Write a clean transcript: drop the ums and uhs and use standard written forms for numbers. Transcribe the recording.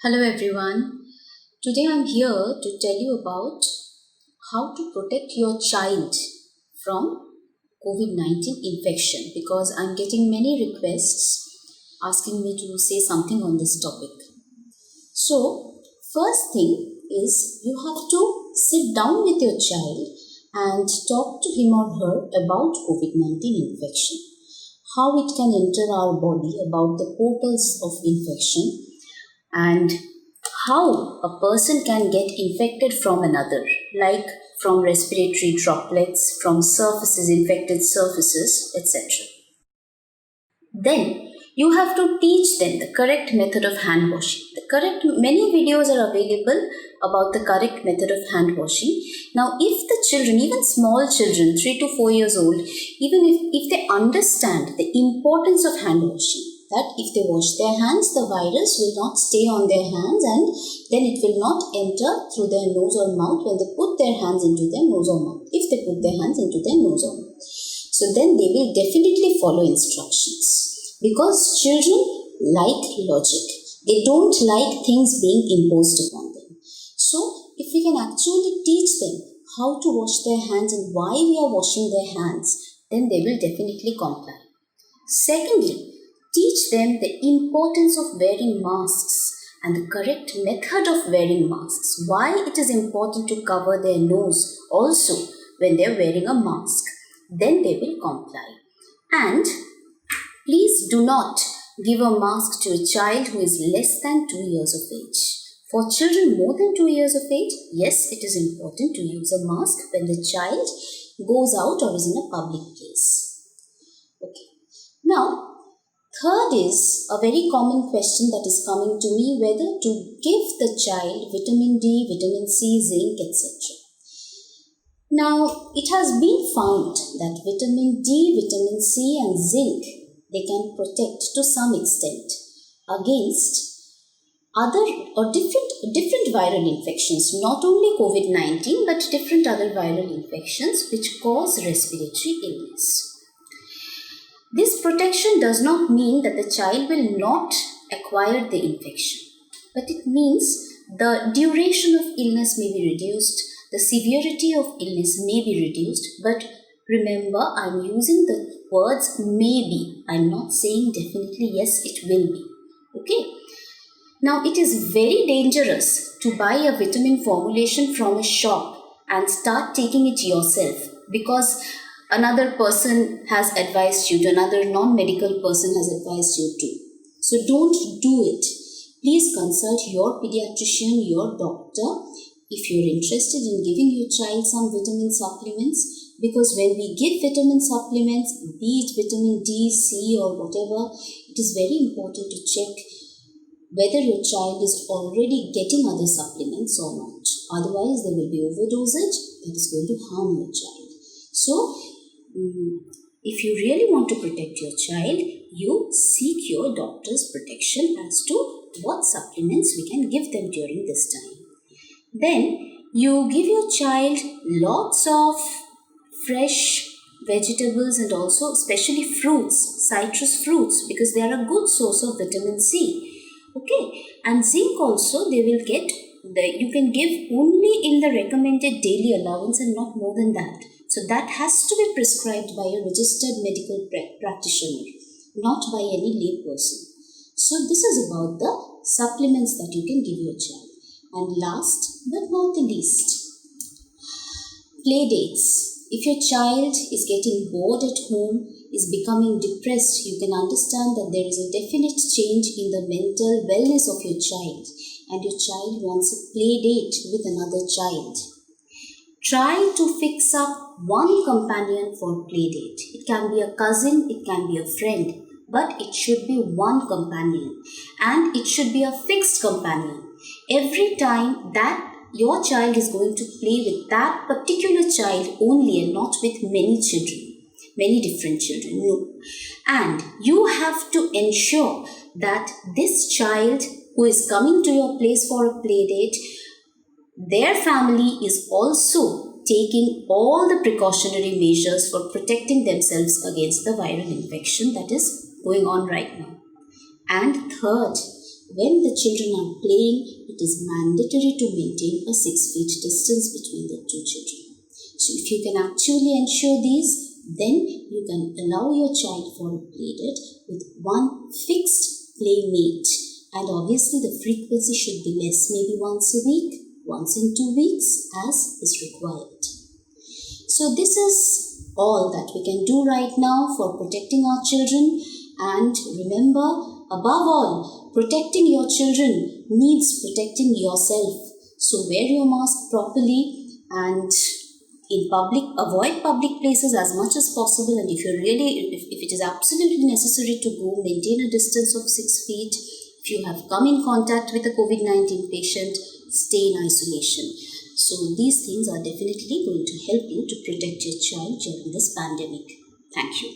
Hello everyone. Today I'm here to tell you about how to protect your child from COVID-19 infection because I'm getting many requests asking me to say something on this topic. So, first thing is you have to sit down with your child and talk to him or her about COVID-19 infection, how it can enter our body, about the portals of infection, and how a person can get infected from another, like from respiratory droplets, from surfaces, infected surfaces, etc. Then you have to teach them the correct method of hand washing. Many videos are available about the correct method of hand washing. Now, if the children, even small children, 3 to 4 years old, even if they understand the importance of hand washing, that if they wash their hands, the virus will not stay on their hands and then it will not enter through their nose or mouth when they put their hands into their nose or mouth, if they put their hands into their nose or mouth. So then they will definitely follow instructions. Because children like logic. They don't like things being imposed upon them. So, if we can actually teach them how to wash their hands and why we are washing their hands, then they will definitely comply. Secondly, teach them the importance of wearing masks and the correct method of wearing masks. Why it is important to cover their nose also when they are wearing a mask. Then they will comply. And please do not give a mask to a child who is less than 2 years of age. For children more than 2 years of age, yes, it is important to use a mask when the child goes out or is in a public place. Okay. Now, third is a very common question that is coming to me, whether to give the child vitamin D, vitamin C, zinc, etc. Now, it has been found that vitamin D, vitamin C and zinc, they can protect to some extent against other or different viral infections, not only COVID-19 but different other viral infections which cause respiratory illness. This protection does not mean that the child will not acquire the infection, but it means the duration of illness may be reduced, the severity of illness may be reduced, but remember, I'm using the words maybe. I'm not saying definitely yes, it will be. Okay. Now, it is very dangerous to buy a vitamin formulation from a shop and start taking it yourself because another person has advised you to, another non-medical person has advised you to. So, don't do it. Please consult your pediatrician, your doctor, if you're interested in giving your child some vitamin supplements. Because when we give vitamin supplements, be it vitamin D, C or whatever, it is very important to check whether your child is already getting other supplements or not. Otherwise, there will be overdosage that is going to harm your child. So, if you really want to protect your child, you seek your doctor's protection as to what supplements we can give them during this time. Then, you give your child lots of fresh vegetables and also especially fruits, citrus fruits, because they are a good source of vitamin C. Okay, and zinc also they will get, you can give only in the recommended daily allowance and not more than that. So that has to be prescribed by a registered medical practitioner, not by any lay person. So this is about the supplements that you can give your child. And last but not the least, play dates. If your child is getting bored at home, is becoming depressed, you can understand that there is a definite change in the mental wellness of your child and your child wants a play date with another child. Try to fix up one companion for play date. It can be a cousin, it can be a friend, but it should be one companion and it should be a fixed companion. Every time that your child is going to play with that particular child only and not with many children, many different children. No. And you have to ensure that this child who is coming to your place for a play date, their family is also taking all the precautionary measures for protecting themselves against the viral infection that is going on right now. And third, when the children are playing, it is mandatory to maintain a 6 feet distance between the two children. So if you can actually ensure these, then you can allow your child for a play date with one fixed playmate. And obviously the frequency should be less, maybe once a week, once in 2 weeks as is required. So this is all that we can do right now for protecting our children. And remember, above all, protecting your children means protecting yourself. So wear your mask properly, and in public, avoid public places as much as possible. And if it is absolutely necessary to go, maintain a distance of 6 feet. If you have come in contact with a COVID-19 patient, stay in isolation. So these things are definitely going to help you to protect your child during this pandemic. Thank you.